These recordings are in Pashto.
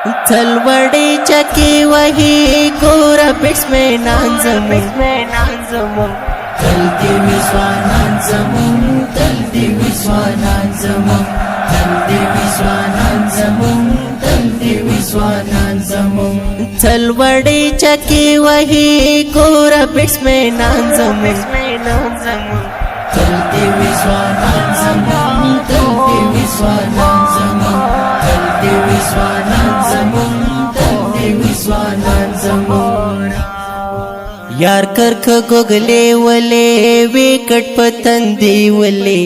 تلوڑی چکی وہی گورا پٹس میں نانزمون تل دی وسوانان زمون تل دی وسوانان زمون تل دی وسوانان زمون تل دی وسوانان زمون تلوڑی چکی وہی گورا پٹس میں نانزمون تل دی وسوانان زمون تل دی وسوانان زمون تل دی وسوانان زمون تل دی وسوانان زمون یار کرک گوگلے ولے ویکٹ پتندی ولے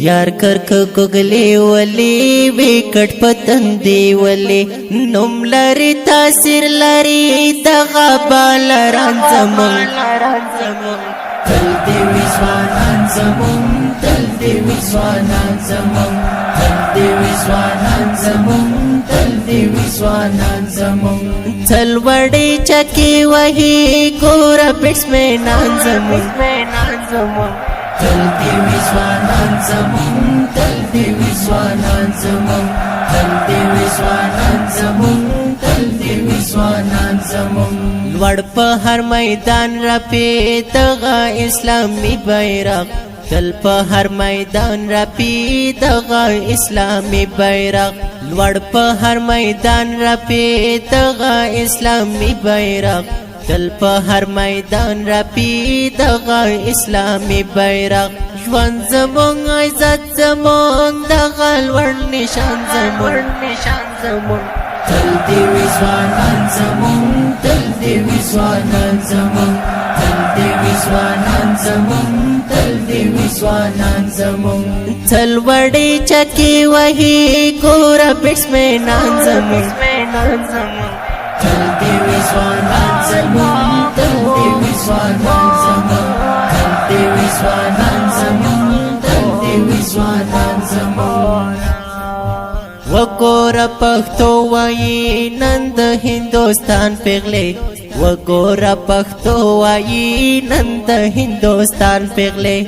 یار کرک گوگلے ولے ویکٹ پتندی ولے نم لری تاثیر لری دغا بالران زمون تل دی وسوانان زمون تل دی وسوانان زمون تل دی وسوانان زمون تل دی وسوانان زمون تلوڑی چکی وہی گورا پٹس میں نانزمون تل دی وسوانان زمون تل دی وسوانان زمون تل دی وسوانان زمون تل دی وسوانان زمون لوڑ پا ہر میدان را پی دغا اسلامی بیرق تل پا ہر میدان را پی دغا اسلامی بیرق لوڑ پا ہر میدان را پی دغا اسلامی بیرق تل پا ہر میدان را پی دغا اسلامی بیرق ژوند زمون عزت زمون دغا لوڑ نشان زمون تل دی وسوانان زمون تل دی وسوانان زمون تل دی وسوانان زمون تل دی وسوانان زمون تلوڑی چکی وہی گورا پٹس میں نانزمون تل دی وسوانان زمون تل دی وسوانان زمون تل دی وسوانان زمون تل دی وسوانان زمون وگورا پختو وائی نند ہندوستان پغلے وگورا پختو وائی نند ہندوستان پغلے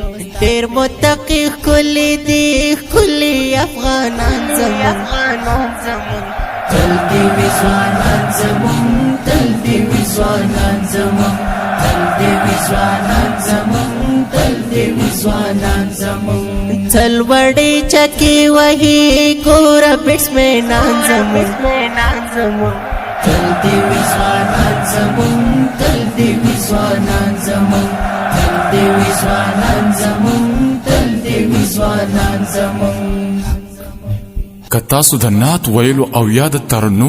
دیر متقی کلی دی کلی افغانان زمون تل دی وسوانان زمون تل دی وسوانان زمون تل دی وسوانان زمون تل دی وسوانان زمون تلوڑی چکی وہی گورا پٹس میں نانزمون تل دی وسوانان زمون تل دی وسوانان زمون تل دی وسوانان زمون تل دی وسوانان زمون که تاسو د نعت ویلو او یا د ترنم